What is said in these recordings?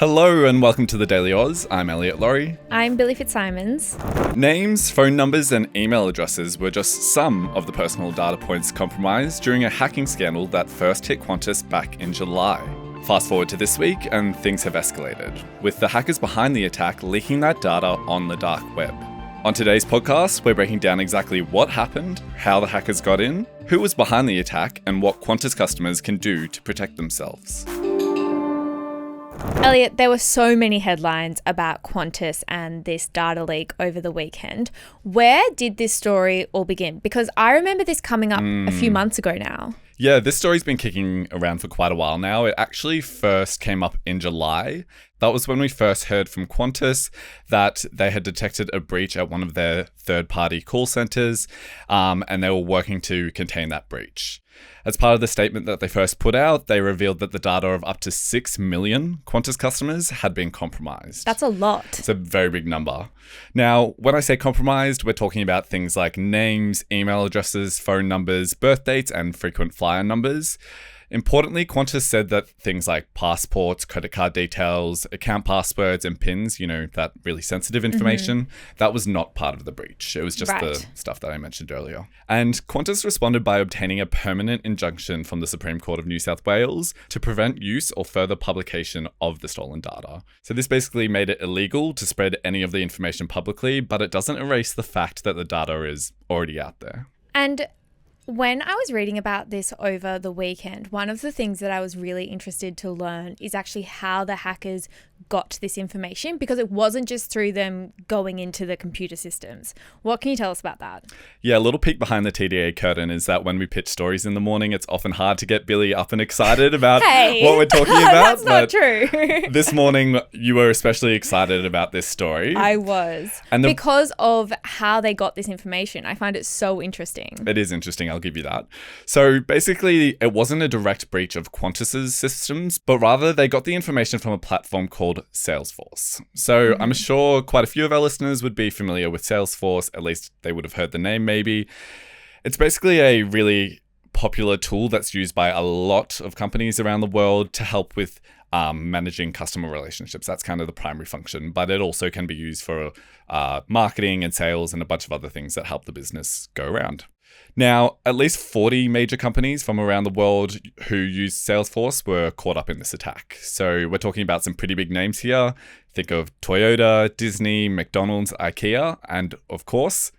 Hello and welcome to the Daily Aus. I'm Elliot, Lawry. I'm Billi FitzSimons. Names, phone numbers and email addresses were just some of the personal data points compromised during a hacking scandal that first hit Qantas back in July. Fast forward to this week and things have escalated, with the hackers behind the attack leaking that data on the dark web. On today's podcast, we're breaking down exactly what happened, how the hackers got in, who was behind the attack, and what Qantas customers can do to protect themselves. Elliot, there were so many headlines about Qantas and this data leak over the weekend. Where did this story all begin? Because I remember this coming up a few months ago now. Yeah, this story's been kicking around for quite a while now. It actually first came up in July. That was when we first heard from Qantas that they had detected a breach at one of their third-party call centres, and they were working to contain that breach. As part of the statement that they first put out, they revealed that the data of up to 6 million Qantas customers had been compromised. That's a lot. It's a very big number. Now, when I say compromised, we're talking about things like names, email addresses, phone numbers, birth dates, and frequent flyer numbers. Importantly, Qantas said that things like passports, credit card details, account passwords, and PINs, that really sensitive information, that was not part of the breach. It was just the stuff that I mentioned earlier. And Qantas responded by obtaining a permanent injunction from the Supreme Court of New South Wales to prevent use or further publication of the stolen data. So this basically made it illegal to spread any of the information publicly, but it doesn't erase the fact that the data is already out there. And when I was reading about this over the weekend, one of the things that I was really interested to learn is actually how the hackers got this information, because it wasn't just through them going into the computer systems. What can you tell us about that? Yeah, a little peek behind the TDA curtain is that when we pitch stories in the morning, it's often hard to get Billi up and excited about what we're talking about. That's not true. This morning, you were especially excited about this story. I was. And because of how they got this information. I find it so interesting. It is interesting. I'll give you that. So basically, it wasn't a direct breach of Qantas's systems, but rather they got the information from a platform called Salesforce. So I'm sure quite a few of our listeners would be familiar with Salesforce. At least they would have heard the name maybe. It's basically a really popular tool that's used by a lot of companies around the world to help with managing customer relationships. That's kind of the primary function, but it also can be used for marketing and sales and a bunch of other things that help the business go around. Now, at least 40 major companies from around the world who use Salesforce were caught up in this attack. So we're talking about some pretty big names here. Think of Toyota, Disney, McDonald's, IKEA, and of course,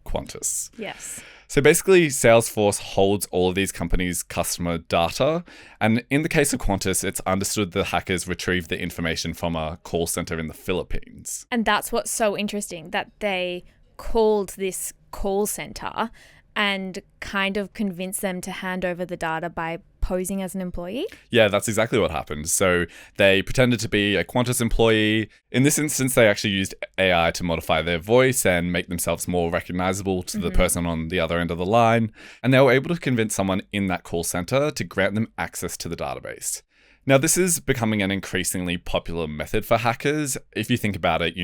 Qantas. Yes. So basically, Salesforce holds all of these companies' customer data. And in the case of Qantas, it's understood the hackers retrieved the information from a call center in the Philippines. And that's what's so interesting, that they called this call center and kind of convince them to hand over the data by posing as an employee? Yeah, that's exactly what happened. So they pretended to be a Qantas employee. In this instance, they actually used AI to modify their voice and make themselves more recognizable to the person on the other end of the line. And they were able to convince someone in that call center to grant them access to the database. Now, this is becoming an increasingly popular method for hackers. If you think about it,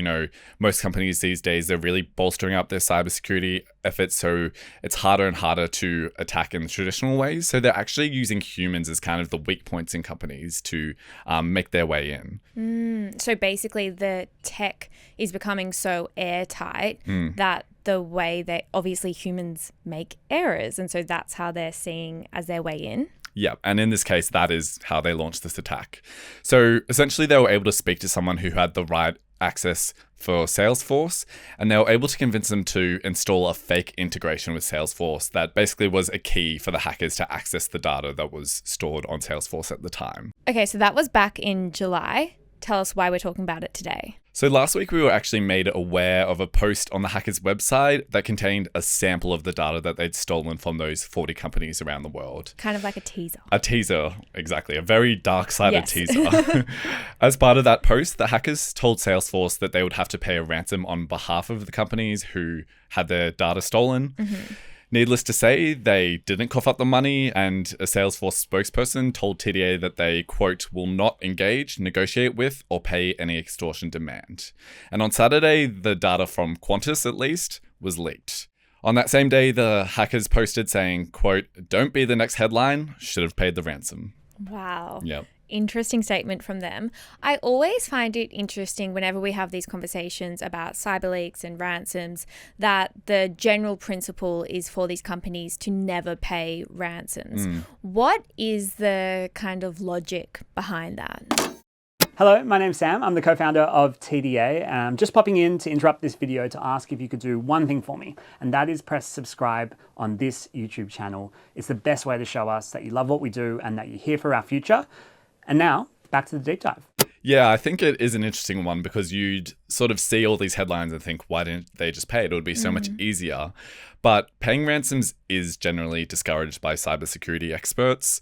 most companies these days are really bolstering up their cybersecurity efforts, so it's harder and harder to attack in the traditional ways. So they're actually using humans as kind of the weak points in companies to make their way in. So basically, the tech is becoming so airtight that the way that obviously humans make errors, and so that's how they're seeing as their way in. Yeah, and in this case, that is how they launched this attack. So essentially, they were able to speak to someone who had the right access for Salesforce, and they were able to convince them to install a fake integration with Salesforce that basically was a key for the hackers to access the data that was stored on Salesforce at the time. Okay, so that was back in July. Tell us why we're talking about it today. So last week, we were actually made aware of a post on the hackers' website that contained a sample of the data that they'd stolen from those 40 companies around the world. Kind of like a teaser. A teaser, exactly. A very dark-sided teaser. As part of that post, the hackers told Salesforce that they would have to pay a ransom on behalf of the companies who had their data stolen. Needless to say, they didn't cough up the money, and a Salesforce spokesperson told TDA that they, quote, will not engage, negotiate with, or pay any extortion demand. And on Saturday, the data from Qantas, at least, was leaked. On that same day, the hackers posted saying, quote, don't be the next headline, should have paid the ransom. Wow. Yep. interesting statement from them. I always find it interesting whenever we have these conversations about cyber leaks and ransoms that the general principle is for these companies to never pay ransoms. What is the kind of logic behind that? Hello, my name's Sam. I'm the co-founder of TDA. I'm just popping in to interrupt this video to ask if you could do one thing for me, and that is press subscribe on this YouTube channel. It's the best way to show us that you love what we do and that you're here for our future. And now, back to the deep dive. Yeah, I think it is an interesting one because you'd sort of see all these headlines and think, why didn't they just pay it? It would be so much easier. But paying ransoms is generally discouraged by cybersecurity experts.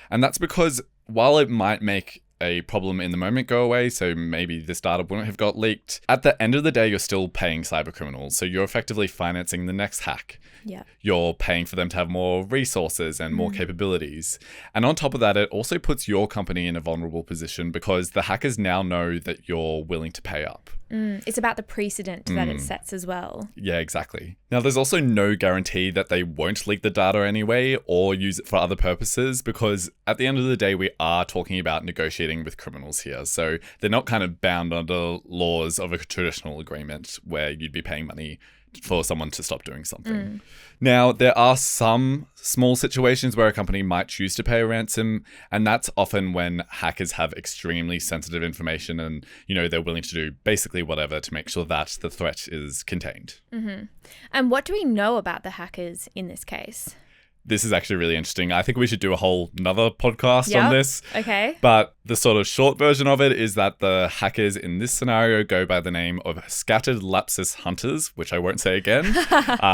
And that's because while it might make a problem in the moment go away, so maybe this data wouldn't have got leaked, at the end of the day, you're still paying cyber criminals. So you're effectively financing the next hack. Yeah. You're paying for them to have more resources and more capabilities. And on top of that, it also puts your company in a vulnerable position because the hackers now know that you're willing to pay up. It's about the precedent that it sets as well. Yeah, exactly. Now, there's also no guarantee that they won't leak the data anyway or use it for other purposes because at the end of the day, we are talking about negotiating with criminals here. So they're not kind of bound under laws of a traditional agreement where you'd be paying money for someone to stop doing something. Now, there are some small situations where a company might choose to pay a ransom, and that's often when hackers have extremely sensitive information and, they're willing to do basically whatever to make sure that the threat is contained. And what do we know about the hackers in this case? This is actually really interesting. I think we should do a whole nother podcast on this. Okay. But the sort of short version of it is that the hackers in this scenario go by the name of Scattered Lapsus Hunters, which I won't say again.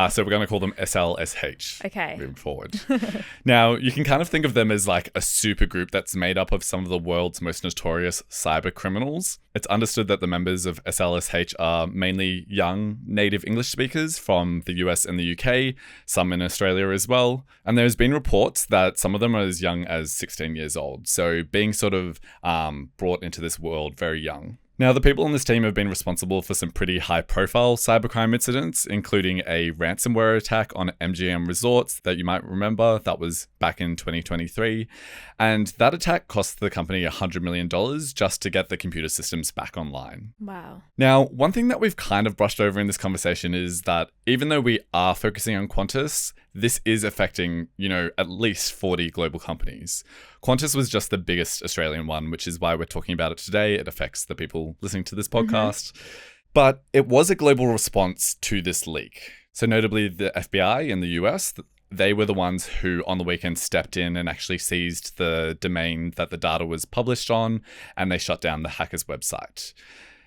So we're going to call them SLSH. Okay. Moving forward. Now, you can kind of think of them as like a super group that's made up of some of the world's most notorious cyber criminals. It's understood that the members of SLSH are mainly young native English speakers from the US and the UK, some in Australia as well. And there's been reports that some of them are as young as 16 years old. So being sort of brought into this world very young. Now, the people on this team have been responsible for some pretty high-profile cybercrime incidents, including a ransomware attack on MGM Resorts that you might remember. That was back in 2023. And that attack cost the company $100 million just to get the computer systems back online. Wow. Now, one thing that we've kind of brushed over in this conversation is that even though we are focusing on Qantas, this is affecting, at least 40 global companies. Qantas was just the biggest Australian one, which is why we're talking about it today. It affects the people listening to this podcast. But it was a global response to this leak. So notably, the FBI in the US, they were the ones who on the weekend stepped in and actually seized the domain that the data was published on, and they shut down the hacker's website.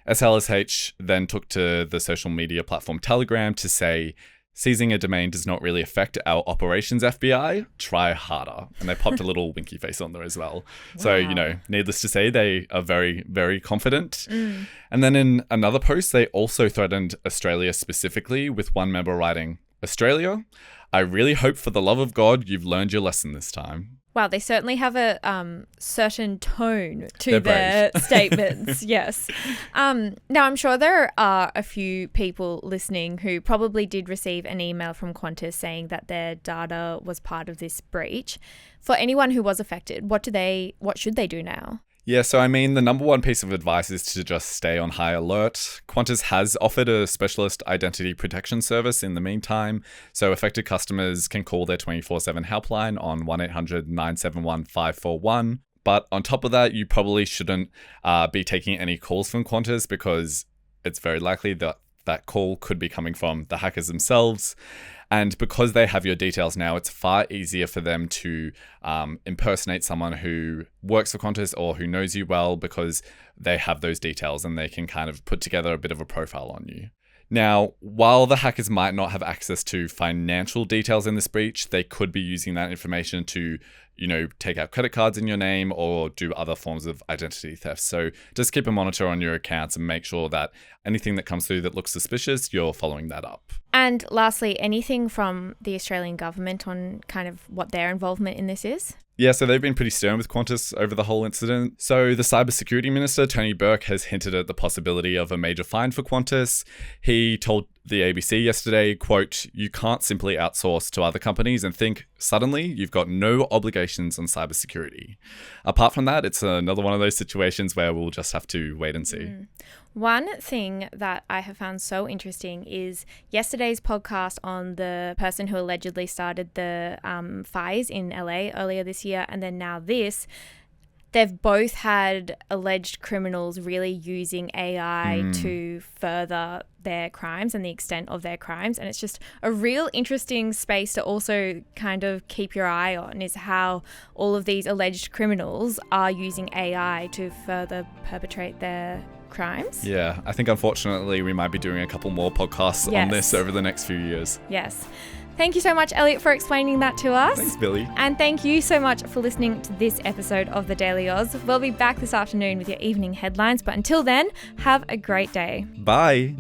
SLSH then took to the social media platform Telegram to say, seizing a domain does not really affect our operations, FBI. Try harder. And they popped a little winky face on there as well. Wow. So, needless to say, they are very, very confident. And then in another post, they also threatened Australia specifically, with one member writing, "Australia, I really hope for the love of God you've learned your lesson this time." Wow, they certainly have a certain tone to their statements. Yes. Now, I'm sure there are a few people listening who probably did receive an email from Qantas saying that their data was part of this breach. For anyone who was affected, what should they do now? Yeah, so the number one piece of advice is to just stay on high alert. Qantas has offered a specialist identity protection service in the meantime, so affected customers can call their 24/7 helpline on 1-800-971-541. But on top of that, you probably shouldn't be taking any calls from Qantas because it's very likely that that call could be coming from the hackers themselves. And because they have your details now, it's far easier for them to impersonate someone who works for Qantas or who knows you well because they have those details and they can kind of put together a bit of a profile on you. Now, while the hackers might not have access to financial details in this breach, they could be using that information to, take out credit cards in your name or do other forms of identity theft. So just keep a monitor on your accounts and make sure that anything that comes through that looks suspicious, you're following that up. And lastly, anything from the Australian government on kind of what their involvement in this is? Yeah, so they've been pretty stern with Qantas over the whole incident. So the Cybersecurity Minister, Tony Burke, has hinted at the possibility of a major fine for Qantas. He told the ABC yesterday, quote, "You can't simply outsource to other companies and think suddenly you've got no obligations on cybersecurity." Apart from that, it's another one of those situations where we'll just have to wait and see. One thing that I have found so interesting is yesterday's podcast on the person who allegedly started the fires in LA earlier this year, and then now this. They've both had alleged criminals really using AI to further their crimes and the extent of their crimes. And it's just a real interesting space to also kind of keep your eye on, is how all of these alleged criminals are using AI to further perpetrate their crimes. Yeah, I think unfortunately we might be doing a couple more podcasts on this over the next few years. Yes. Thank you so much, Elliot, for explaining that to us. Thanks, Billi. And thank you so much for listening to this episode of The Daily Aus. We'll be back this afternoon with your evening headlines, but until then, have a great day. Bye.